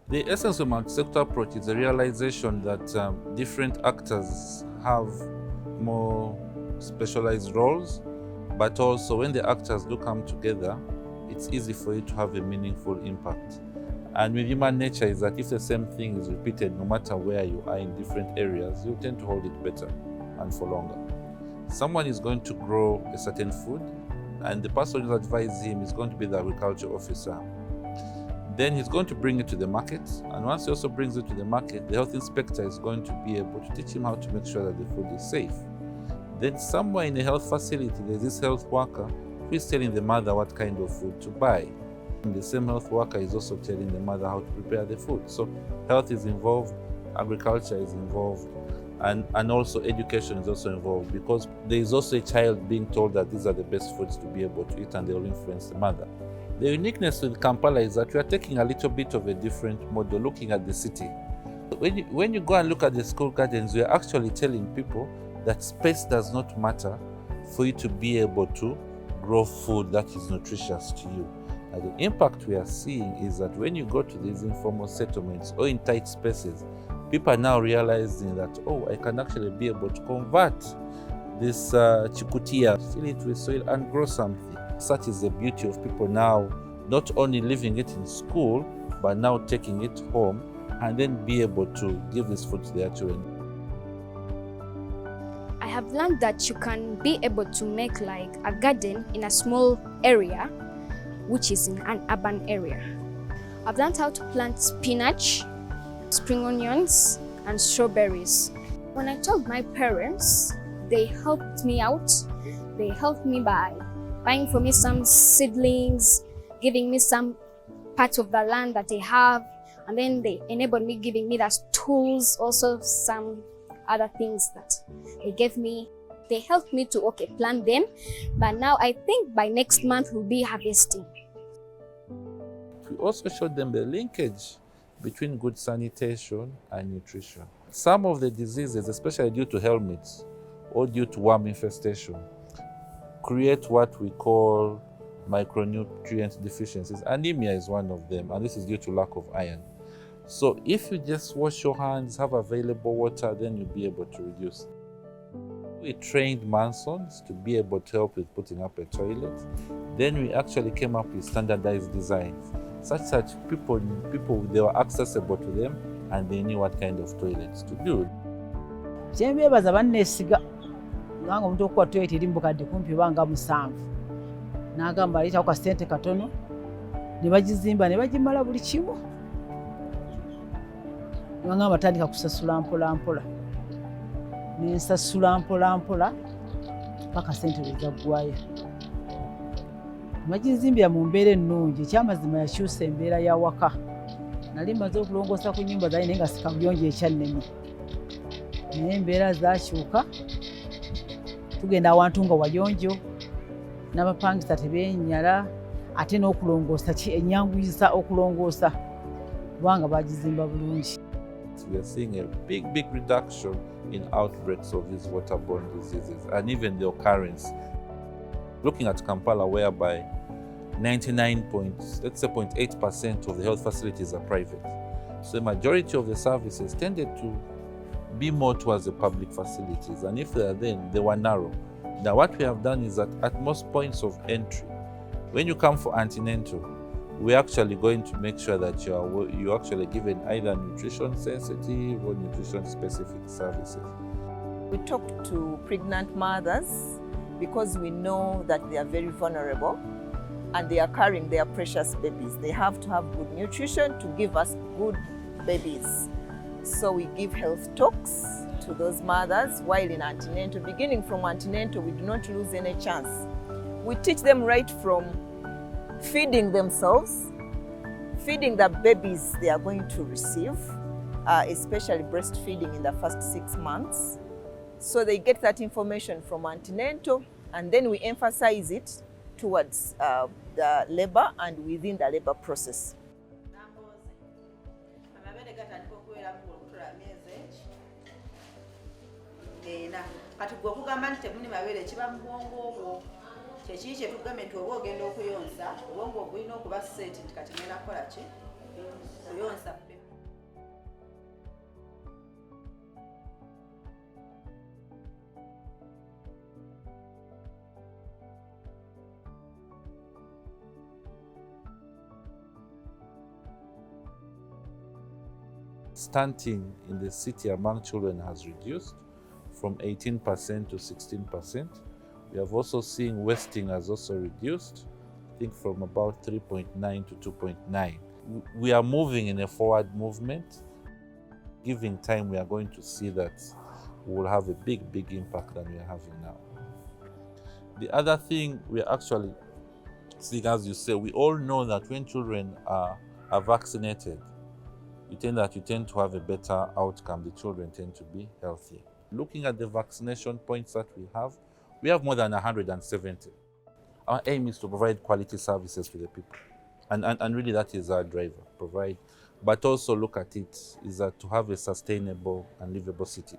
The essence of multi-sector approach is a realization that different actors have more specialized roles, but also when the actors do come together, it's easy for you to have a meaningful impact. And with human nature is that if the same thing is repeated, no matter where you are in different areas, you tend to hold it better and for longer. Someone is going to grow a certain food, and the person who advises him is going to be the agriculture officer. Then he's going to bring it to the market, and once he also brings it to the market, the health inspector is going to be able to teach him how to make sure that the food is safe. Then somewhere in a health facility, there's this health worker who is telling the mother what kind of food to buy. And the same health worker is also telling the mother how to prepare the food. So health is involved, agriculture is involved, and also education is also involved, because there is also a child being told that these are the best foods to be able to eat, and they will influence the mother. The uniqueness with Kampala is that we are taking a little bit of a different model, looking at the city. When you go and look at the school gardens, we are actually telling people that space does not matter for you to be able to grow food that is nutritious to you. And the impact we are seeing is that when you go to these informal settlements or in tight spaces, people are now realizing that, oh, I can actually be able to convert this chikutia, fill it with soil and grow something. Such is the beauty of people now not only living it in school, but now taking it home and then be able to give this food to their children. I have learned that you can be able to make like a garden in a small area, which is in an urban area. I've learned how to plant spinach, spring onions, and strawberries. When I told my parents, they helped me out. They helped me by buying for me some seedlings, giving me some part of the land that they have, and then they enabled me, giving me the tools, also some other things that they gave me. They helped me to plant them, but now I think by next month we'll be harvesting. We also showed them the linkage between good sanitation and nutrition. Some of the diseases, especially due to helminths or due to worm infestation, create what we call micronutrient deficiencies. Anemia is one of them, and this is due to lack of iron. So if you just wash your hands, have available water, then you'll be able to reduce. We trained Mansons to be able to help with putting up a toilet. Then we actually came up with standardized designs, such that people, they were accessible to them and they knew what kind of toilets to build. Nga omuntu okuwa toilet eri mubukadde kumpi banga 7 n'agamba aleta ku sente katono ne bagizimba ne bagimala buli kimu nga batandika kusasula mpola mpola n'ensasula mpola mpola paka sente wezaggwayo bagizimbira mu mbeera ennungi. Ekyamazima yakyusa embeera ya waka. Nali maze okulongoosa ku nnyumba zaali naye nga sikabuyonjo ekyannemi naye embeera zakyuka. Tugenda awantu nga wayonjo n'abapangisa tebeenyala ate n'okulongoosa ennyanguyiza okulongoosa kubanga bagizimba bulungi. We are seeing a big reduction in outbreaks of these waterborne diseases and even the occurrence. Looking at Kampala, whereby 99.8% of the health facilities are private. So the majority of the services tended to be more towards the public facilities, and if they are then, they were narrow. Now what we have done is that at most points of entry, when you come for antenatal, we're actually going to make sure that you're actually given either nutrition sensitive or nutrition specific services. We talk to pregnant mothers because we know that they are very vulnerable and they are carrying their precious babies. They have to have good nutrition to give us good babies. So we give health talks to those mothers while in antenatal. Beginning from antenatal, we do not lose any chance. We teach them right from feeding themselves, feeding the babies they are going to receive, especially breastfeeding in the first 6 months. So they get that information from antenatal, and then we emphasize it towards the labor and within the labor process. Kati gwe okugamba nti temuli mabeere kiba mu bwongo obwo kyekiri kye tugambe nti oba ogenda okuyonsa obwongo obulina okuba seeti nti kati ngenda kukola ki kuyonsa. stunting in the city among children has reduced from 18% to 16%. We have also seen wasting has also reduced, I think from about 3.9 to 2.9. We are moving in a forward movement. Given time, we are going to see that we will have a big impact than we are having now. The other thing we are actually seeing, as you say, we all know that when children are vaccinated, you tend to have a better outcome. The children tend to be healthier. Looking at the vaccination points that we have more than 170. Our aim is to provide quality services to the people. And really that is our driver, provide. But also look at it, is that to have a sustainable and livable city.